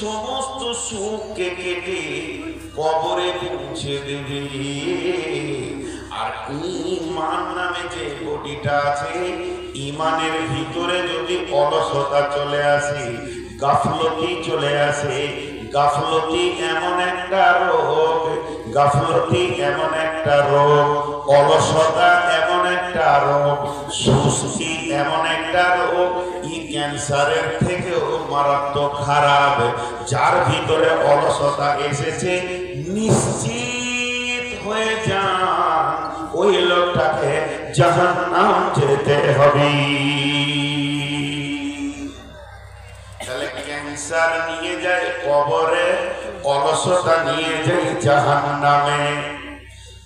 সমস্ত সুখকে কেটে কবরে পৌঁছে দেবে। আর ঈমান নামে যে বডিটা আছে, ঈমানের ভিতরে যদি অলসতা চলে আসে, গাফলতি চলে আসে, গাফলতি এমন একটা রোগ, গাফলতি এমন একটা রোগ, অলসতা এমন একটা রোগ, সুস্থি এমন একটা রোগ, ই ক্যান্সারের থেকেও মারাত্মক খারাপ। যার ভিতরে অলসতা এসেছে, নিশ্চিত হয়ে যান ওই লোকটাকে জাহান্নাম যেতে হবে। তাহলে ক্যান্সার নিয়ে যায় কবরে, অলসতা নিয়ে যায় জাহান্নামে।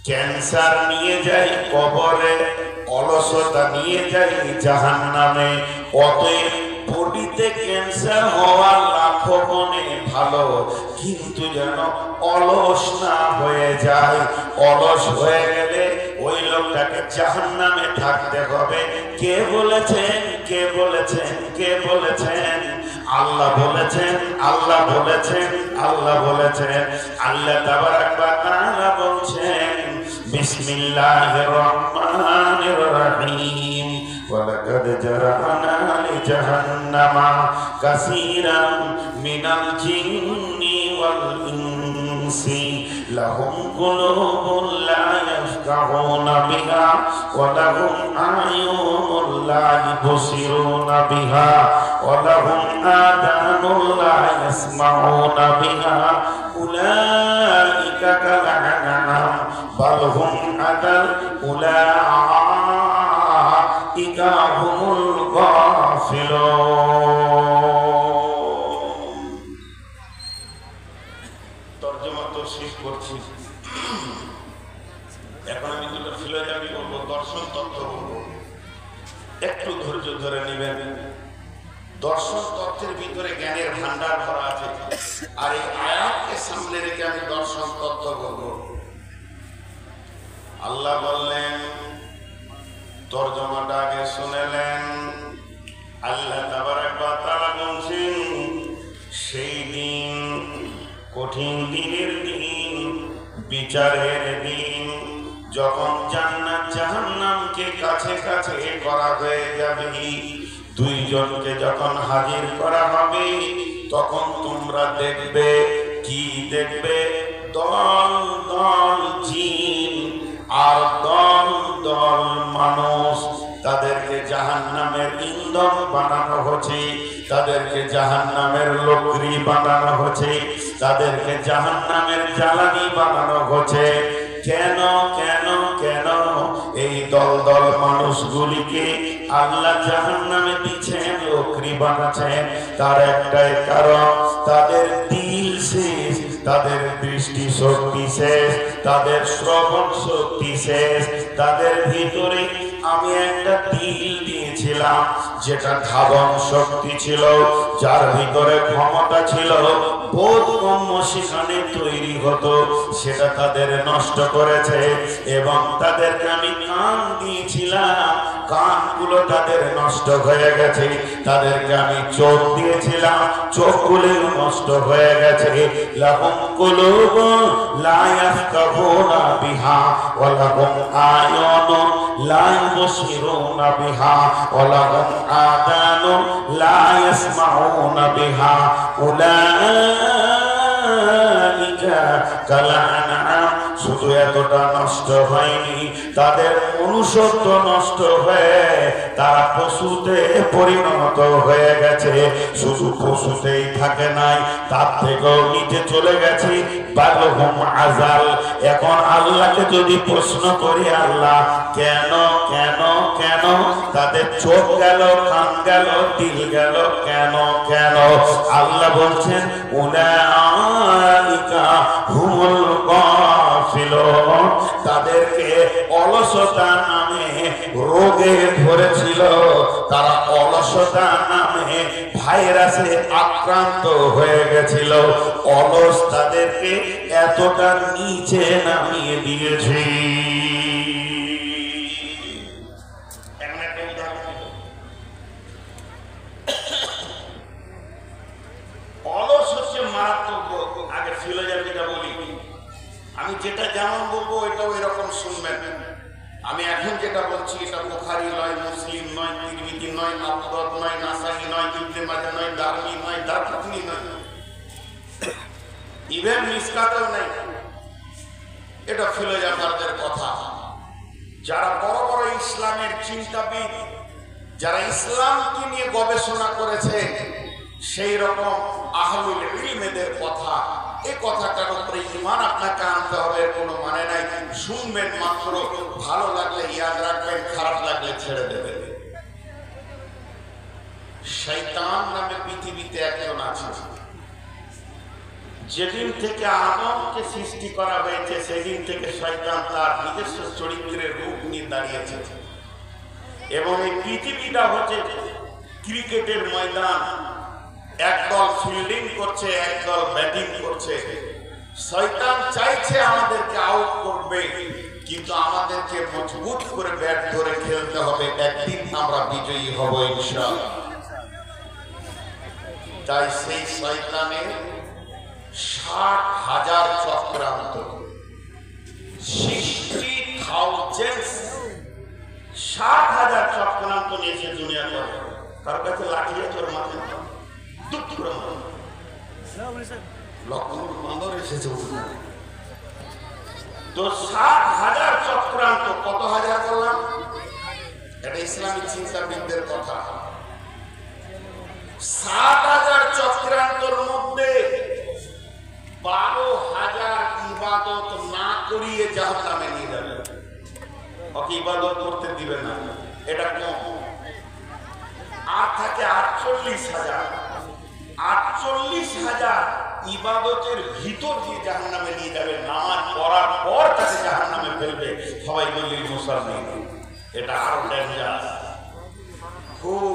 ক্যান্সার নিয়ে যায় কবরে, অলসতা নিয়ে যায় জাহান্নামে। অতএব বডিতে ক্যান্সার হওয়া লাখো গুণে ভালো, কিন্তু যেন অলস না হয়ে যায়। অলস হয়ে গেলে ওই লোকটাকে জাহান্নামে থাকতে হবে। কে বলেছেন? কে বলেছেন? কে বলেছেন? আল্লাহ বলেছেন, আল্লাহ বলেছেন, আল্লাহ বলেছেন। আল্লাহ তাবারাক ওয়া তাআলা বলছেন, বিসমিল্লাহির রহমানির রহিম, ওয়ালাকাদ জারানা লিজাহান্নামা কাসীরাম মিনাল জিন্নি ওয়াল ইনসি লাহুম কুলুবুন লা ইয়াফকাহুনা বিহা ওয়া লাহুম আ'য়ুনুন লা ইবসিরুনা বিহা ওয়া লাহুম আযানুন লা ইয়াসমাউনা বিহা উলাইকা কাল-আনআম বাল হুম আদাল উলাইকা হুমুল গাফিলুন। তরজমা তো শেষ করছি। এখন আমি দুটো ফিলোসফি বলবো, দর্শন তত্ত্ব বলবো, একটু ধৈর্য ধরে নেবেন। দর্শন তত্ত্বের ভিতরে জ্ঞানের ভান্ডার ভরা আছে, আর এই আয়াতকে সামনে রেখে আমি দর্শন তত্ত্ব বলবো। আল্লাহ বললেন, তরজমাটা আগে শুনেলেন। আল্লাহ তাবারাক ওয়া তাআলা বলছেন, সেই দিন, কঠিন দিনের দিন, বিচারের দিন, যখন জান্নাত জাহান্নামকে কাছে কাছে করা হয়ে যাবে, দুইজনকে যখন হাজির করা হবে, তখন তোমরা দেখবে, কি দেখবে? দল দল জিন আর দল দল মানুষ। তাদেরকে জাহান্নামের ইন্ধন বানানো হচ্ছে, তাদেরকে জাহান্নামের লকড়ি বানানো হচ্ছে, তাদেরকে জাহান্নামের জ্বালানি বানানো হচ্ছে। কেন কেন কেন এই দল দল মানুষগুলিকে আল্লাহ জাহান্নামে দিচ্ছেন, লকড়ি বানাচ্ছেন? তার একটাই কারণ, তাদের দিল শেষ, তাদের দৃষ্টি শক্তি শেষ, তাদের শ্রবণ শক্তি শেষ। তাদের ভিতরে আমি একটা দিল দিয়েছিলাম, যেটা ধাবন শক্তি ছিল, যার ভিতরে ক্ষমতা ছিল, বোধগম্য সেখানে তৈরি হতো, সেটা তাদের নষ্ট করেছে। এবং তাদেরকে আমি কান দিয়েছিলাম, কানগুলো তাদের নষ্ট হয়ে গেছে। তাদেরকে আমি চোখ দিয়েছিলাম, চোখগুলো নষ্ট হয়ে গেছে। লাহুম কুলুবুন লা ইয়াফকাহুনা বিহা ওয়া লাহুম আ'য়ুনুন লা ইবসিরুনা বিহা ওয়া লাহুম আযানুন লা ইয়াসমাউনা বিহা উলাইকা কাল-আনআম। শুধু এতটা নষ্ট হয়নি, তাদের মনুষ্যত্ব নষ্ট হয়ে তারা পশুতে পরিণত হয়ে গেছে। শুধু পশুতেই থাকে নাই, তার থেকেও নিচে চলে গেছে, বালহুম আযাল। এখন আল্লাহকে যদি প্রশ্ন করি, আল্লাহ কেন কেন কেন তাদের চোখ গেল, কান গেল, দিল গেল, কেন কেন? আল্লাহ বলছেন, উলাইকা হুমুল গাফিলুন। তাদেরকে অলসতা নামে রোগে ধরেছিল, তারা অলসতা নামে ভাইরাসে আক্রান্ত হয়ে গেছিল। অলস তাদেরকে এতটা নিচে নামিয়ে দিয়েছে। অলস হচ্ছে মারাত্মক রোগ। আগে ফিলোজফিটা বলি, আমি যেটা যেমন বলবো এটাও এরকম শুনবেন। আমি এখন যেটা বলছি এটা বুখারী নয়, মুসলিম নয়, তিরমিজি নয়, আবু দাউদ নয়, নাসাই নয়, ইবনে মাজাহ নয়, দারমি নয়, দারকুতনি নয়, ইভেন মিসকাতেও নাই। এটা ফিলোজফারদের কথা, যারা বড় বড় ইসলামের চিন্তাবিদ, যারা ইসলামকে নিয়ে গবেষণা করেছে, সেই রকম আহলুল ইলমেদের কথা। এই কথাটার উপরে ঈমান আপনাকে আনতে হবে, কোনো মানে নাই। শুনবেন মাত্র, ভালো লাগলে ইয়াদ রাখবেন, খারাপ লাগলে ছেড়ে দেবেন। শয়তান নামে পৃথিবীতে একজন আছে। যেদিন থেকে আদমকে সৃষ্টি করা হয়েছে সেদিন থেকে শয়তান তার নিজস্ব চরিত্রের রূপ নিয়ে দাঁড়িয়েছে। এবং এই পৃথিবীটা হচ্ছে ক্রিকেটের ময়দান, একদল ফিল্ডিং করছে, একদল ব্যাটিং করছে। শয়তান চাইছে আমাদেরকে আউট করবে, কিন্তু আমাদেরকে মজবুত করে ব্যাট ধরে খেলতে হবে, একদিন আমরা বিজয়ী হব ইনশাআল্লাহ। তাই সেই শয়তানের 60,000 চক্রান্ত, 60,000 চক্রান্ত নিয়েছে দুনিয়া করে। কার কাছে লাঠি আছে ওর মাথায় দুঃখ করে লক্ষ বান্দর এসেছে। তো 60,000 চক্রান্ত, কত হাজার বললাম? এটা ইসলামিক চিন্তাবিদদের কথা। 60,000 চক্রান্তর মধ্যে 12,000 ইবাদত না করিয়ে জাহান্নামে নিয়ে যাবে। ওকে ইবাদত করতে দিবে না, এটা কম। আর থাকে 48,000। 48,000 ইবাদতের ভিতর দিয়ে জাহান্নামে নিয়ে যাবে। নামাজ পড়ার পর তাকে জাহান্নামে ফেলবে। সবাই বলি মুসলমান, এটা আরো ডেঞ্জারাস। খুব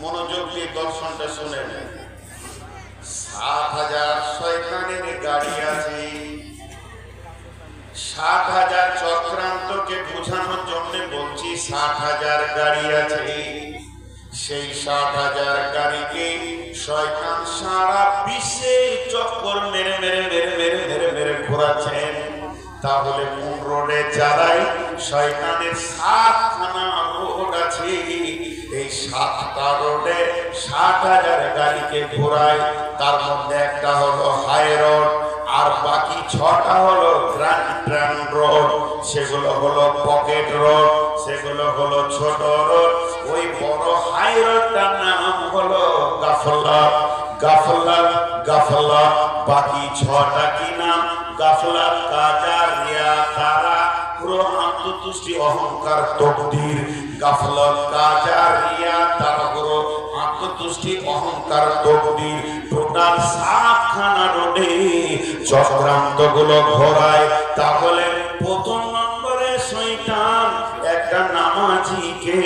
মনোযোগ দিয়ে দর্শনটা শুনেন। 7,000 শয়তানের গাড়ি আছে। 60,000 চক্রান্তকে বোঝানোর জন্য বলছি 60,000 গাড়ি আছে। সেই 60,000 গাড়িকে শয়তান সারা বিশ্বে চক্কর মেরে মেরে মেরে মেরে মেরে মেরে ঘোরাচ্ছেন। তাহলে কোন রোডে চালাই? শয়তানের 7খানা রোড আছে। এই 7টা রোডে 60,000 গাড়িকে ঘোরায়। তার মধ্যে একটা হলো হাই রোড, আর বাকি 6টা হলো গ্র্যান্ড রোড। সেগুলো হলো পকেট রোড, সেগুলো হলো ছোট রোড। ওই বড় হাই রোডটার নাম হলো গাফলাত। গাফলাত গাফলাত। বাকি 6টা কি নাম? গাফলাত, কাজা, রিয়া, তারা, পুরো আত্মতুষ্টি, অহংকার, তকদির। গাফলাত, কাজা, রিয়া, তারা, পুরো আত্মতুষ্টি, অহংকার, তকদির। টোটাল 7খানা রোডে চক্রান্ত গুলো ঘোরায়। তাহলে প্রথম নম্বরে শয়তান একটা নামাজিকে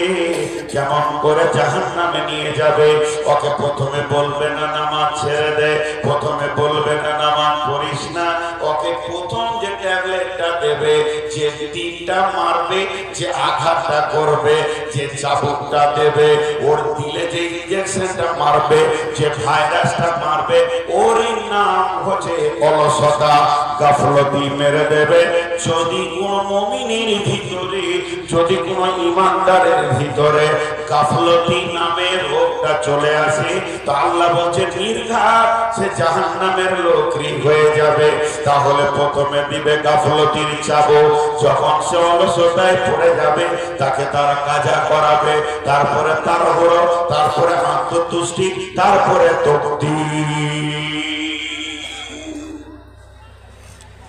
কেমন করে জাহান্নামে নিয়ে যাবে? ওকে প্রথমে বলবে না নামাজ ছেড়ে দে, প্রথমে বলবে না নামাজ পড়িস না। ওকে প্রথম যে ট্যাবলেটটা দেবে, যে তীরটা মারবে, যে আঘাতটা করবে, যে চাবুকটা দেবে, ওর দিলে যে ইনজেকশনটা মারবে, যে ভাইরাসটা মারবে, ওরই নাম হচ্ছে অলসতা, গাফলতি মেরে দেবে। যদি কোনো মুমিনের ভিতরে, যদি কোনো ইমানদারের ভিতরে গাফলতি নামের রোগটা চলে আসে, তো আল্লাহ বলছে নির্ঘাত সে জাহান্নামের লোকরি হয়ে যাবে। তাহলে প্রথমে দিবে গাফলতির চাবুক। যখন সে অলসতায় পড়ে যাবে, তাকে তারা কাজা করাবে, তারপরে তাড়াহুড়ো, তারপরে আত্মতুষ্টি, তারপরে তকদীর।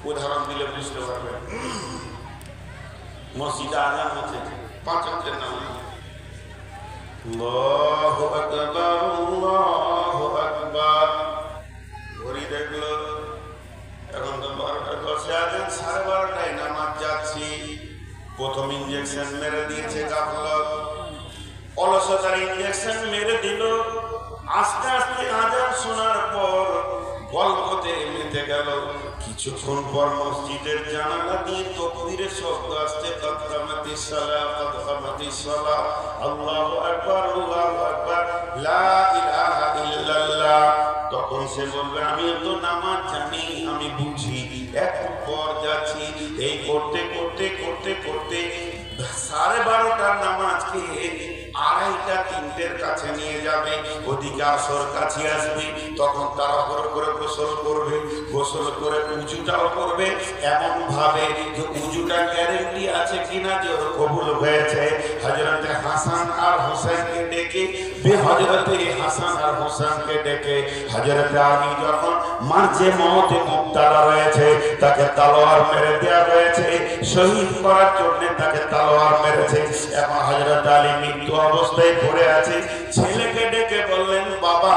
উদাহরণ দিলে বুঝতে পারবেন। মসজিদে আযান হচ্ছে, 5 ওয়াক্তের নামাজ। আল্লাহু আকবার, আল্লাহু আকবার। ঘড়ি দেখলো, এখন তো 12টা 10-এ আযান, 12:30টায় নামাজ যাচ্ছি। প্রথম ইনজেকশন মেরে দিয়েছে গাফলত, অলসতার ইনজেকশন মেরে দিল। আস্তে আস্তে আযান শোনার পর গল্পতে মেতে গেল। কিছুক্ষণ পর মসজিদের জানালা দিয়ে তাকবীরের শব্দ আসছে, কদ কামাতিস সালাহ, কদ কামাতিস সালাহ, আল্লাহু আকবার, আল্লাহু আকবার, লা ইলাহা ইল্লাল্লাহ। তখন তখন সে বলবে আমিও তো নামাজ জানি, আমি বুঝি, একটু পর যাচ্ছি। এই করতে করতে করতে করতে 12:30টার নামাজকে 2:30টা 3টের কাছে নিয়ে যাবে। ওদিকে আসর কাছে আসবে, তখন তারা করে গোসল করবে, গোসল করে উজুটাও করবে এমন ভাবে যে উজুটা গ্যারেন্টি আছে কিনা যে ওর কবুল হয়েছে। হযরতে হাসান আর হোসেনকে ডেকে হযরতে হাসান আর হোসেনকে ডেকে হযরতে আলী যখন মার্জে মওতে মুবতালা রয়েছে, তাকে তলোয়ার মেরে দেওয়া হয়েছে, শহীদ করার জন্য তাকে তলোয়ার মেরেছে। এখন হযরত আলী মৃত্যু অবস্থায় পড়ে আছে। ছেলেকে ডেকে বললেন, বাবা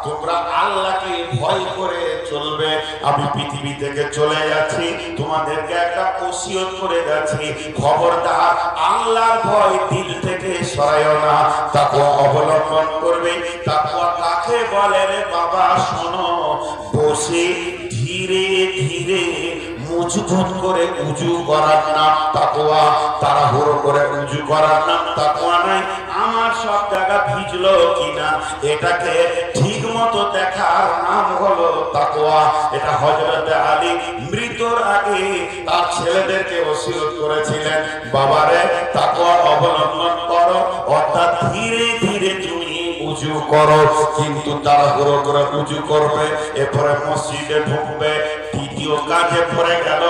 তোমরা আল্লাহকে ভয় করে চলবে, আমি পৃথিবী থেকে চলে যাচ্ছি, তোমাদেরকে একটা ওসিয়ত করে যাচ্ছি, খবরদার আল্লাহর ভয় দিল থেকে সরাইও না, তাকওয়া অবলম্বন করবে। তাকওয়া কাকে বলে রে বাবা? শোনো, বসে ধীরে ধীরে মজবুত করে উজু করার নাম তাকওয়া, তাড়াহুড়ো করে উজু করার নাম তাকওয়া নাই। আমার সব জায়গা ভিজলো কিনা এটাকে ঠিক মতো দেখার নাম হলো তাকওয়া। এটা হযরত আলী মৃত্যুর আগে তার ছেলেদেরকে ওসিয়ত করেছিলেন, বাবারে তাকওয়া অবলম্বন করো, অর্থাৎ ধীরে ধীরে তুমি উজু করো, কিন্তু তাড়াহুড়ো করে উজু করবে, এরপরে মসজিদে ঢুকবে। দ্বিতীয় কাজে পড়ে গেল,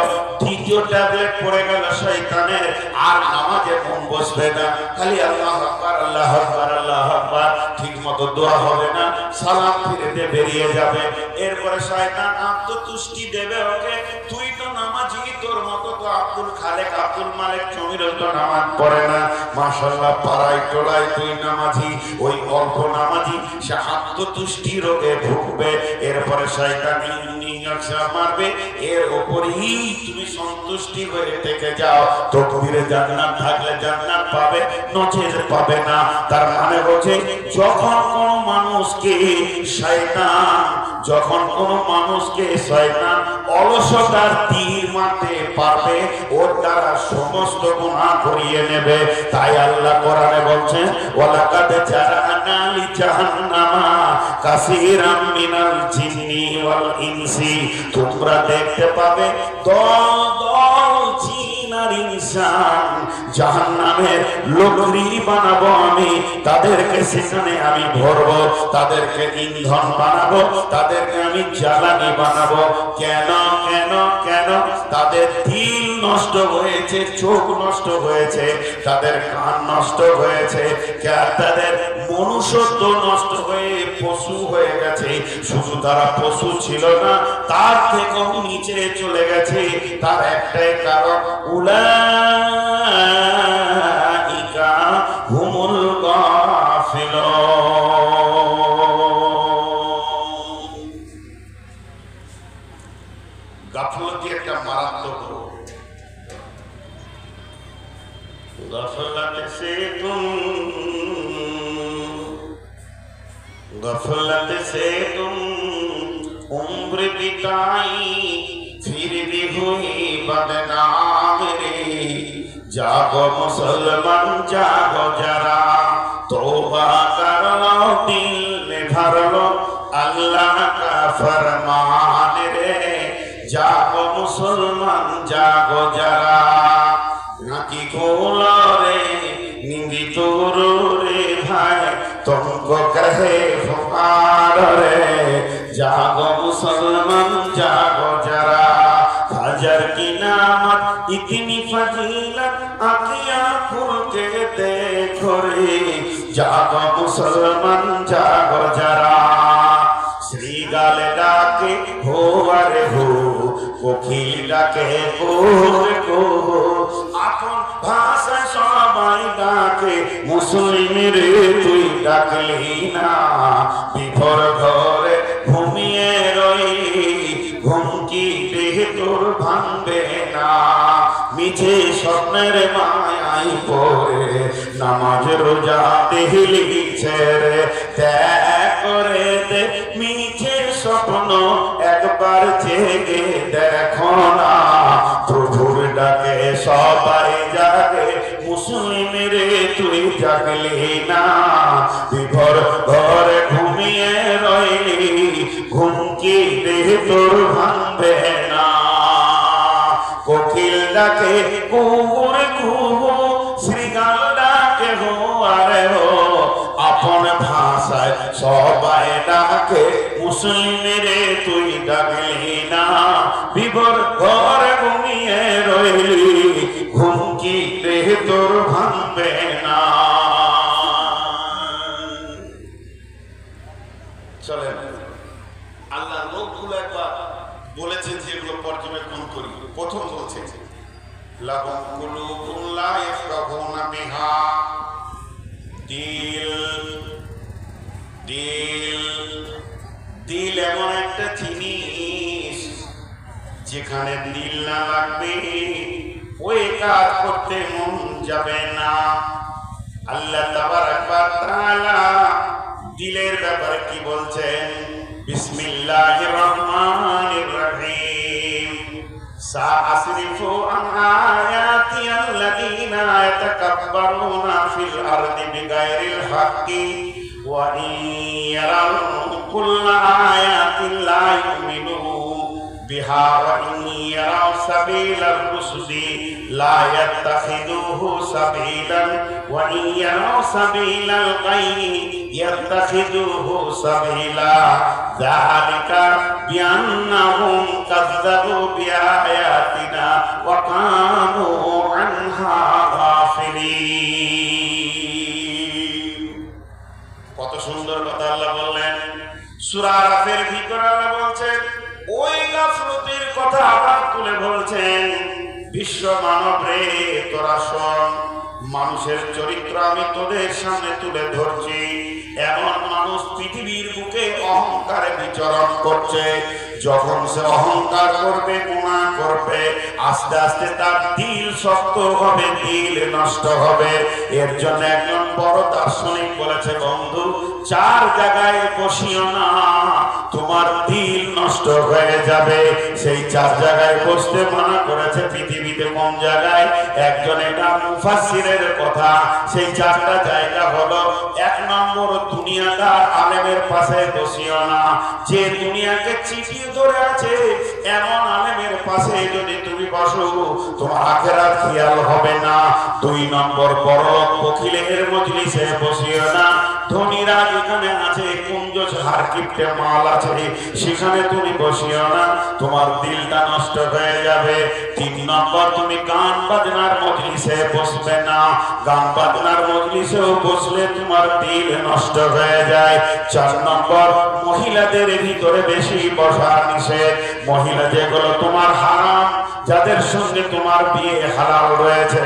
দ্বিতীয় ট্যাবলেট পড়ে গেল শয়তানের, আর নামাজে মন বসবে না, খালি আল্লাহু আকবার আল্লাহু আকবার আল্লাহু আকবার, ঠিক মতো দোয়া হবে না, সালাম ফিরে দিয়ে বেরিয়ে যাবে। এরপরে শয়তান আত্মতুষ্টি দেবে ওকে, তুই তো নামাজি, তোর মতো তো আব্দুল খালেক আব্দুল মালিক জমিরও তো নামাজ পড়ে না, মাশাআল্লাহ পাড়ায় টোলায় তুই নামাজি। ওই অল্প নামাজি সে আত্মতুষ্টি রোগে ভুগবে। এরপরে শয়তান মারবে, এর উপরেই তুমি সন্তুষ্টি হয়ে থেকে যাও, তকদিরে জান্নাত থাকলে জান্নাত পাবে, নচেত পাবে না। তার মানে হচ্ছে যখন কোন মানুষকে শয়তান অলসতার তীর মারতে পারবে, ওর দ্বারা সমস্ত গুনাহ করিয়ে নেবে। তাই আল্লাহ কোরআনে বলছেন, ওয়ালাকাদ জাআনা লিজাহান্নামা কাসীরাম মিনাল জিন্নি ওয়াল ইনসি, তোমরা দেখতে পাবে দল দল জিন আর ইনসান, জাহান্নামের লোকরি বানাবো আমি, তাদেরকে সেখানে আমি ভরবো, তাদেরকে ইন্ধন বানাবো, তাদেরকে আমি জ্বালানি বানাবো। কেন কেন কেন? তাদের দিল নষ্ট হয়েছে, চোখ নষ্ট হয়েছে, তাদের কান নষ্ট হয়েছে, তাদের মনুষ্যত্ব নষ্ট হয়ে পশু হয়ে গেছে। শুধু তারা পশু ছিল না, তার থেকেও নিচে চলে গেছে। তার একটাই কারণ, উলাইকা হুমুল গাফিলুন। গাফলতি একটা মারাত্মক রোগ। गफलत से तुम उम्र बिताई, फिर भी हुई बदनाम रे। जागो मुसलमान जागो जरा, तौबा कर लो, दिल में भर लो अल्लाह का फरमान रे। जागो मुसलमान जागो जरा, नाकी खोलो रे नींदी तोड़ो रे भाई, तुमको कहे पुकार रे। जागो मुसलमान जागो जरा, फजर की नामत इतनी फजीलत, आँखियाँ खुल के देखो रे। जागो मुसलमान जागो जरा, श्रीगाल डाके हो अरे हो, কোকিল ডাকে কো, আপন ভাষা সবাই ডাকে, মুসলিমের তুই ডাকলি না। বিভোর ঘরে ঘুমিয়ে রইলি, ঘুম কি দেহে তোর ভাঙবে না। মিছে স্বপ্নের মায়াই পড়ে, নামাজ রোজা দেহলি ছেড়ে, ত্যাগ করে দে মিছে স্বপ্ন, একবার জেগে দেখো না। প্রভুর ডাকে সবাই জাগে, মুসলিমের তুই জাগলি না। বিভোর ঘরে ঘুমিয়ে রইলি, কি দেহ তোর ভাঙবে না। কোকিল ডাকে কুহুর কুহু, শ্রীগাল ডাকে হো আরে হো, আপন ভাষায় সবাই ডাকে মুসলিমের তুই ডাকলি না। বিবর ঘরে ঘুমিয়ে রইলি, ঘুম কি দেহ তোর ভাঙবে না। চলেন আল্লাহ লোকগুলো একবার বলেছেন যেগুলো পর্যবেক্ষণ করি। প্রথম বলছে লাহুম কুলুবুন লা ইয়াফকাহুনা বিহা, দিল দিল দিল এমন একটা জিনিস যেখানে দিল না লাগবে ওই কাজ করতে মন যাবে না। আল্লাহ তাবারাক ওয়া তাআলা দিলের ব্যাপারে কি বলছেন? বিসমিল্লাহির রহমানির রহিম, সাআসরিফু আন আয়াতি আল্লাযীনা ইয়াতাকাব্বারুনা ফিল আরদি বিগাইরিল হাক্কি ওয়া ইন ইয়ারাউ কুল্লা আয়াতিন লা ইউমিনু বিহা ওয়া ইন ইয়ারাউ সাবিলার রুসুদি লা ইয়াত্তাখিযুহু সাবিলান ওয়া ইন ইয়ারাউ সাবিলাল গায়ি ইয়াত্তাখিযুহু সাবিলা যালিকা বিআন্নাহুম কাযযাবু বিআয়াতিনা ওয়া কানু আনহা গাফিলিন। কত সুন্দর কথা আল্লাহ বললেন। সূরা আরাফের ভিতরে আল্লাহ বলছেন ওই গাফলতির কথা আবার তুলে বলছেন, বিশ্ব মানব রে তোরা শোন, মানুষের চরিত্র আমি তোদের সামনে তুলে ধরছি। এমন মানুষ পৃথিবীর বুকে অহংকারে বিচরণ করছে। যখন সে অহংকার করবে, গুনাহ করবে, আস্তে আস্তে তার দিল শক্ত হবে, দিল নষ্ট হবে। এর জন্য একজন বড় দার্শনিক বলেছে, বন্ধু চার জায়গায় বসিও না, তোমার দিল নষ্ট হয়ে যাবে। সেই চার জায়গায় বসতে মানা করেছে পৃথিবীতে। কোন জায়গায়? একজন এটা মুফাসসিরের কথা। সেই চারটা জায়গা হলো, এক নম্বর দুনিয়াদার আলেমের পাশে বসিও না। যে দুনিয়াকে চিঠিয়ে ধরে আছে এমন আলেমের পাশে যদি তুমি বসো, তোমার আখিরাত খেয়াল হবে না। দুই নম্বর বড় বকিলের মজলিসে বসিও না। ধনীরা যেখানে আছে, কুঞ্জ হারকিপ্টে মাল আছে, সেখানে তুমি বসিও না, তোমার দিলটা নষ্ট হয়ে যাবে। তিন নম্বর তুমি গান বাজনার মজলিসে বসবে না। গান বাজনার মজলিসেও বসলে তোমার দিল নষ্ট হয়ে যায়। চার নম্বর মহিলাদের ভিতরে বেশি বসা নিষেধ। মহিলা যেগুলো তোমার হারাম, যাদের সঙ্গে তোমার বিয়ে হালাল রয়েছে,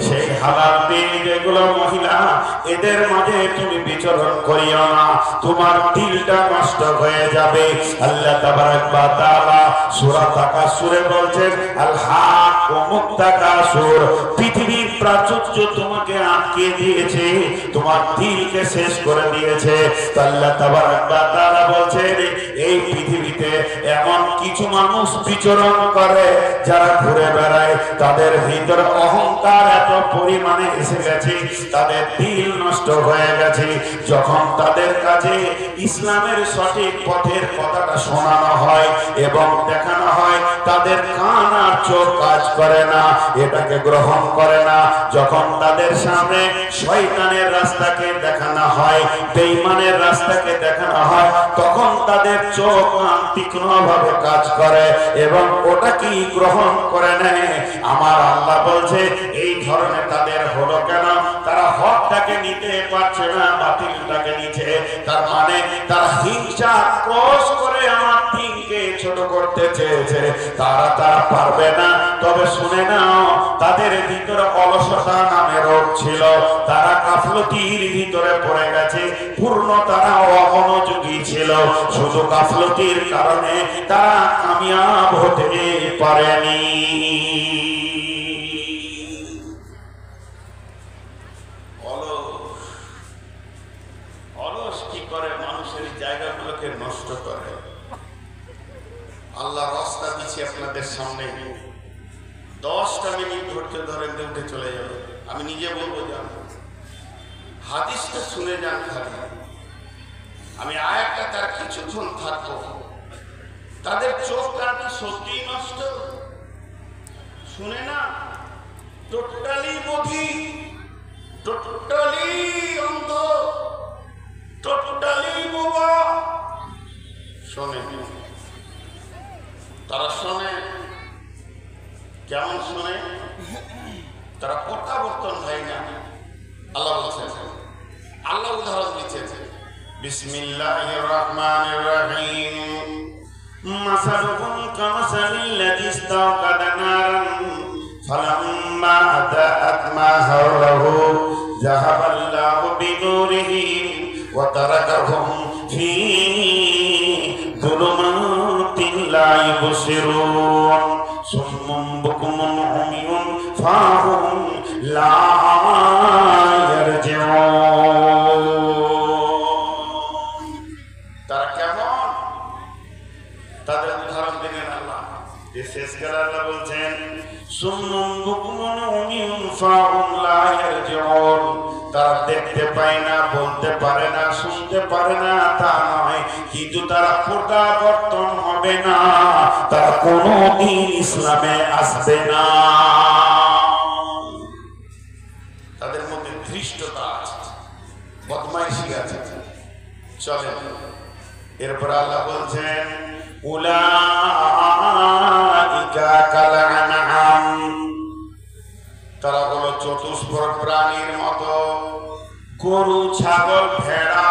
সেই হালাল বিয়ে যেগুলো মহিলা, এদের মাঝে তুমি বিচরণ করিও না, তোমার দিলটা নষ্ট হয়ে যাবে। আল্লাহ তাবারাক ওয়া তাআলা সূরা তাকাসুরে বলছেন, আল হাকুমুত তাকাসুর, পৃথিবীর প্রাচুর্য তোমাকে আটকে দিয়েছে, তোমার দিলকে শেষ করে দিয়েছে। আল্লাহ তাবারাক ওয়া তাআলা বলছেন, এই পৃথিবীতে এমন কিছু মানুষ বিচরণ করে যারা ঘুরে বেড়ায়, তাদের ভিতরে অহংকার এত পরিমাণে এসে গেছে, তাদের দিল নষ্ট হয়ে গেছে। যখন তাদের কাছে ইসলামের সঠিক পথের কথাটা শোনানো হয় এবং দেখানো হয়, তাদের কান আর চোখ কাজ করে না, এটাকে গ্রহণ করে না। যখন তাদের সামনে শয়তানের রাস্তাকে দেখানো হয়, বেঈমানের রাস্তাকে দেখানো হয়, তখন তাদের চোখ কান তীক্ষ্ণভাবে কাজ করে এবং ওটা কি গ্রহণ করে নেয়। আমার আল্লাহ বলছে, এই ধরনের তাদের হলো কেন? তারা হকটাকে নিতে পারছে না, বাতিলটাকে নিচ্ছে। তার মানে তারা হিংসা ক্রোশ করে আমার দিনকে ছোট করতে চেয়েছে, তারা পারবে না। তবে শুনে নাও, তাদের ভিতরে অলসতা নামে রোগ ছিল, তারা গাফলতির ভিতরে পড়ে গেছে, পূর্ণ তারা অমনোযোগী ছিল। শুধু গাফলতির কারণে তারা কামিয়াব হতে পারেনি। অলস কি করে? মানুষের জায়গাগুলোকে নষ্ট করে। আল্লাহ রাস্তা দিচ্ছি আপনাদের সামনে, 10টা মিনিট ধৈর্য ধরেন, উঠে চলে যাবে। আমি নিজে বলবো, যান হাদিসটা শুনে যান খালি। আমি আয়াতটা তার কিছুক্ষণ থাকবো, তাদের চোখ কান সত্যি নষ্ট, শুনে না, টোটালি বধির, টোটালি অন্ধ, টোটালি বোবা। শোনে, তারা শোনে, কেমন শোনে? তারা প্রত্যাবর্তন হয় না। আল্লাহ বলছেন, আল্লাহ উদাহরণ দিচ্ছেন, বিসমিল্লাহির রহমানির রহিম, মাসালুহুম কামাসালিল্লাযী ইসতাওকাদা নারান ফালাম্মা আতাআত মা হাওলাহু যাহাবাল্লাহু বিনূরিহিম ওয়া তারাকাহুম ফী যুলুমাতিন লা ইবসিরুন সুম্মুন বুকুমুন উমিয়ুন ফাহুম লা ইয়ারজিউন। তারা কেমন? তাদের উদাহরণ দিলেন আল্লাহ। শেষকালে আল্লাহ বলছেন, সুম্মুন বুকুমুন উমিয়ুন ফাহুম লা ইয়ারজিউন। তারা দেখতে পায় না, বলতে পারে না, শুনতে পারে না তা নয়, কিন্তু তারা প্রত্যাবর্তন হবে না, তারা কোনদিন ইসলামে আসবে না। তাদের মধ্যে ধৃষ্টতা আছে, বদমাইশি আছে। চলেন এরপর আল্লাহ বলছেন, উলাইকা কাল আনআম, তারা হলো চতুষ্পদ প্রাণীর মতো, গরু, ছাগল, ভেড়া,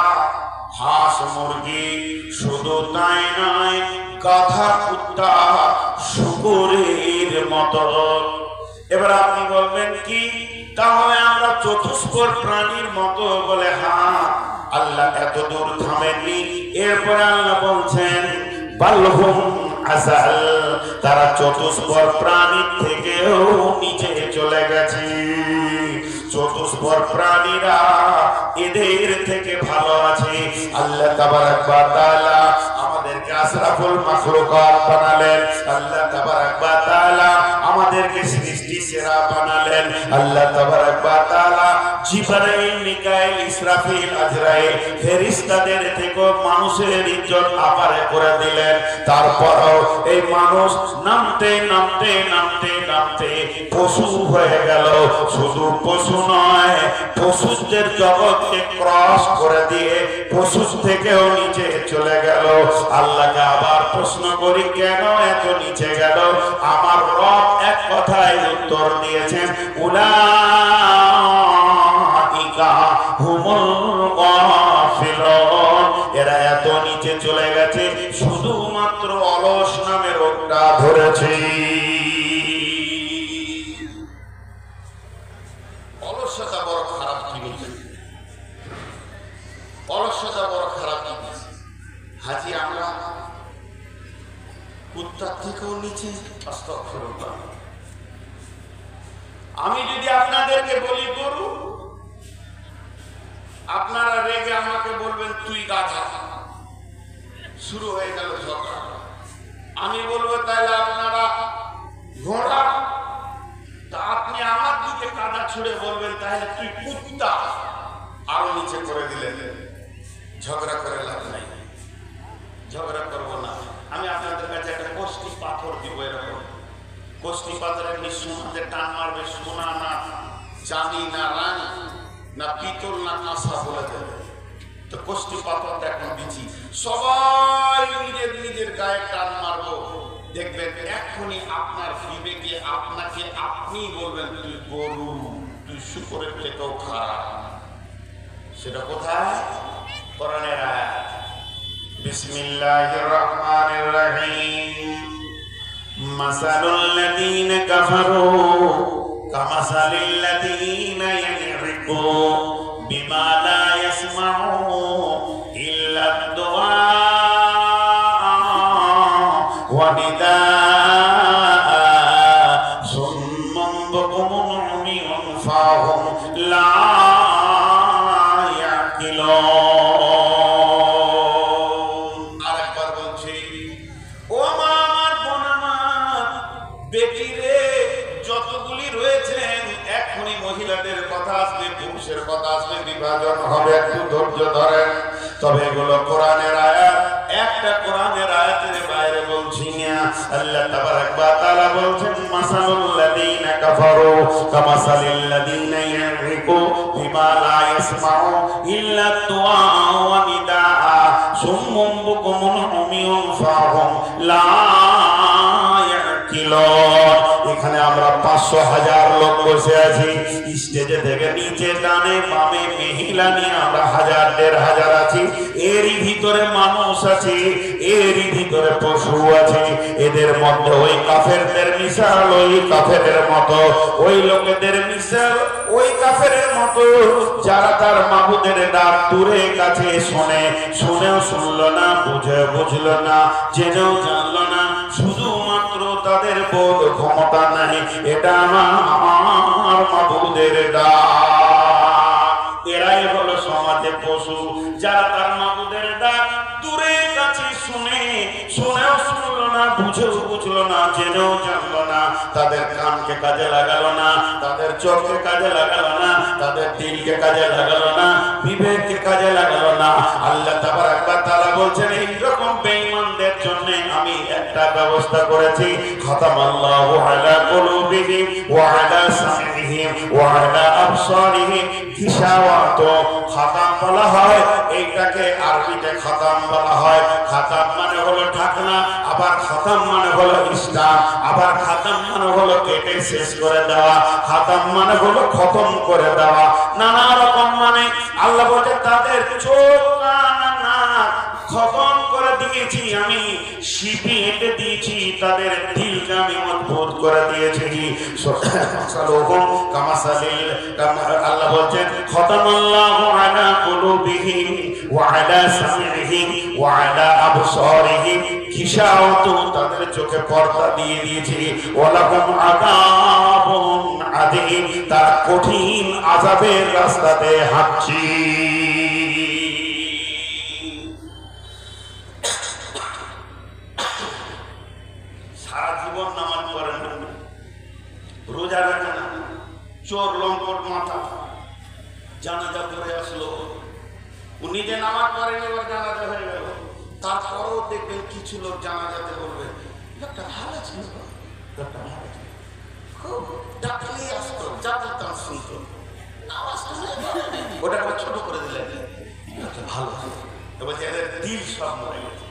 হাঁস, মুরগি, শুধু তাই নয়, গাধা, কুত্তা, শুকরের মতো। এবার আপনি বলবেন কি, তাহলে আমরা চতুষ্পদ প্রাণীর মতো? বলে হ্যাঁ। আল্লাহ এত দূর থামেননি, এরপরে আল্লাহ বলছেন, বালহুম আযাল, তারা চতুষ্পদ প্রাণীর থেকেও নিচে চলে গেছে। চতুষ্পদ প্রাণীরা এদের থেকে ভালো আছে। আল্লাহ তাবারাক ওয়া তাআলা আমাদেরকে আশরাফুল মাখলুকাত বানালেন। আল্লাহ তাবারাক ওয়া তাআলা আমাদেরকে সৃষ্টি সেরা বানালেন। আল্লাহ তাবারাক ওয়া তাআলা জিবরাইল, মিকাইল, ইসরাফিল, আজরাইল ফেরেশতাদের থেকে মানুষের ইজ্জত আপারে করে দিলেন। তারপরও এই মানুষ নামতে নামতে নামতে নামতে পশু হয়ে গেল। শুধু পশু নয়, পশুদের জগৎকে ক্রস করে দিয়ে পশু থেকেও নিচে চলে গেল। আল্লাহকে আবার প্রশ্ন করি, কেন এত নিচে গেল? আমার রব এক কথায় উত্তর দিয়েছেন, উলাইকা হুমুল গাফিলুন, এরা এত নিচে চলে গেছে শুধুমাত্র অলস নামে রোগটা ধরেছে। অলসতা বড় খারাপ জিনিস, অলসতা বড় খারাপ জিনিস। হাজি আমরা কুত্তার থেকেও নিচে। আস্তাগফিরুল্লাহ। আমি যদি আপনাদেরকে বলি গরু, আপনারা রেগে আমাকে বলবেন তুই গাধা, শুরু হয়ে গেল ঝগড়া। আমি বলবো তাহলে আপনারা ঘোড়া, তা আপনি আমার দিকে কাদা ছুড়ে বলবেন তাহলে তুই কুত্তা, আরো নিচে করে দিলেন। ঝগড়া করে লাভ নাই, ঝগড়া করবো না। আমি আপনাদের কাছে একটা কষ্টি পাথর দিব, এরকম কষ্টি পাথরের নিঃসুনাতে টান মারবে, সোনা না চাঁদি না রানী না পিতল না কাঁসা বলে দেবে। তো কষ্টি পাথরটা এখন দিচ্ছি, সবাই নিজের নিজের গায়ে টান মারবো, দেখবেন এক্ষুনি আপনার বিবেকে আপনাকে আপনি বলবেন তুই গরু, তুই শুকরের থেকেও খারাপ। সেটা কোথায়? কোরআনের আয়াত। বিসমিল্লাহির রহমানির রহিম, মাসালুল্লাযীনা কাফারু কামাসালিল্লাযীনা ইয়ানঈকু বিমা লা ইয়াসমাউ ইল্লা দুআ ওয়া নিদাআ সুম্মুন বুকুমুন উমিয়ুন ফাহুম লা ইয়াকিলুন। আরেকবার বলছি, ও আমার বোন, আমার বেটি রে, যতগুলি রয়েছেন এখনই মহিলাদের কথা আসবে, পুরুষের কথা আসবে, বিভাজন হবে, একটু ধৈর্য ধরেন। তবে এগুলো কোরআনের আয়াত, একটা কোরআনের আয়াতের বাইরে বলতে আল্লাহ তাবারাক ওয়া তাআলা বলছেন মাসালুল লাযীনা কাফারু কামাসালিল লাযীনা ইয়ানরিকু বিমা লা ইয়াসমাউ ইল্লা দুআ ওয়া নিদাআ সুম্মুম বুকুমুন উমিয়ুন ফাহুম লা ইয়াকিলুন। এখানে আমরা 500,000 লোক বসে আছি, স্টেজে থেকে নিচে ডানে বামে মহিলা নিয়ে আমরা 1,000-1,500 আছি। এরই ভিতরে মানুষ আছে, এরই ভিতরে পশু আছে। এদের মধ্যে ওই কাফেরদের মিশাল ওই কাফেরের মতো, ওই লোকেদের মিশাল ওই কাফেরের মতো যারা তার মাবুদের ডাক দূরে কাছে শোনে, শুনেও শুনলো না, বুঝলো না, জেনেও জানলো না, শুধুমাত্র তাদের বোধ ক্ষমতা নাই এটা আমার মাবুদের ডাক। এরাই হলো সমাজে পশু, যারা তার মাবুদের ডাক দূরে কাছে শুনেও শুনলো না, বুঝলো না, জেনেও জানলো না, তাদের কানকে কাজে লাগালো না, তাদের চোখকে কাজে লাগালো না, তাদের দিলকে কাজে লাগালো না, বিবেককে কাজে লাগালো না। আল্লাহ তাবারাক ওয়া তাআলা বলছেন এইরকম বেঈমানদের জন্য আমি একটা ব্যবস্থা করেছি, খাতামাল্লাহু আলা কুলুবিহিম ওয়া আলা সামিহিম ওয়া আলা আবসারিহিম গিশাওয়াত। খাতাম বলা হয় এইটাকে আরবিতে খাতাম বলা হয়। খাতাম মানে হলো ঢাকনা, আবার খাতাম মানে হলো ইসলাম, আবার খাতাম মানে হলো কেটে শেষ করে দেওয়া, খাতাম মানে হলো খতম করে দেওয়া, নানা রকম মানে। আল্লাহ বলতে তাদের চোখ কান নাক খতম করে দিয়েছি আমি, শিপি এঁটে দিয়েছি, তাদের দিলকে আমি মজবুত করে দিয়েছি। আল্লাহ বলছেন খতামাল্লাহু আলা কুলুবিহিম ওয়া আলা সামিহিম ওয়া আলা আবসারিহিম গিশাওয়াতুন, তাদের চোখে পর্দা দিয়ে দিয়েছি। ওয়ালাহুম আযাবুন আযীম, তারা কঠিন আযাবের রাস্তাতে হাঁটছে। সারা জীবন নামাজ পড়েন না, রোজা রাখেন না, চোর লম্পট মাথা, জানাজা পড়ে আসলো, ও নিজে নামাজ পড়েন, এবার জানাজা হয়ে গেল, তারপরেও দেখবেন কিছু লোক জানাজাতে বলবে লোকটা ভালো ছিল, লোকটা ভালো ছিল, খুব ডাকলেই আসতো, যা বলতাম শুনতো, ওটা ছোট করে দিলেন, লোকটা ভালো ছিল। এবার এদের দিল সব মরে গেছে,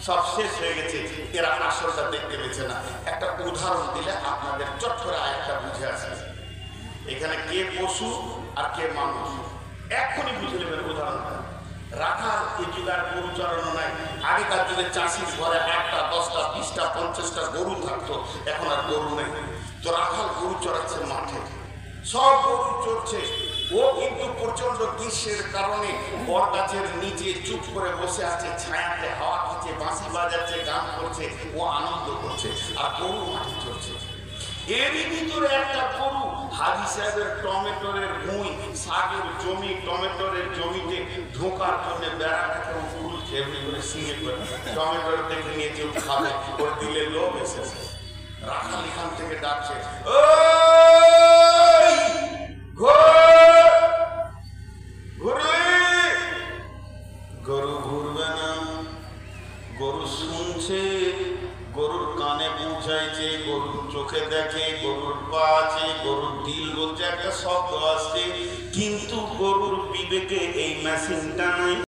সব শেষ হয়ে গেছে, এরা আসলটা দেখতে পেয়েছে না। একটা উদাহরণ দিলে আপনাদের চট করে আরেকটা বুঝে আসে, এখানে কে পশু আর কে মানুষ এখনই বুঝে নেবেন উদাহরণটা। রাখাল এই যুগে আর গরু চড়ানো নাই। আগেকার যুগে চাষির ঘরে 8টা 10টা 20টা 50টা গরু থাকতো, এখন আর গরু নেই। তো রাখাল গরু চড়াচ্ছে মাঠে, সব গরু চড়ছে, ও কিন্তু প্রচন্ড গ্রীষ্মের কারণে বট গাছের নিচে চুপ করে বসে আছে, ছায়াতে হাওয়া খাচ্ছে, বাঁশি বাজাচ্ছে, গান করছে, ও আনন্দ করছে, আর গরু মাঠে চড়ছে। এরই ভিতরে একটা গরু হাজী সাহেবের টমেটোরের ভুঁই, শাকের জমি, টমেটোরের জমিতে ঢোকার জন্য বেড়াটাকে উড়ছে, এমনি করে সিঁড়ে করে টমেটোর দেখে নিয়ে কেউ খাবে, ওর দিলে লোভ এসেছে। রাখাল এখান থেকে ডাকছে, গরু ঘুরবে না, গরু শুনছে, গরুর কানে পৌঁছাইছে, গরুর চোখে দেখে, গরুর পা আছে, গরুর দিল বলছে, একটা শব্দ আসছে, কিন্তু গরুর বিবেকে এই মেশিনটা নাই।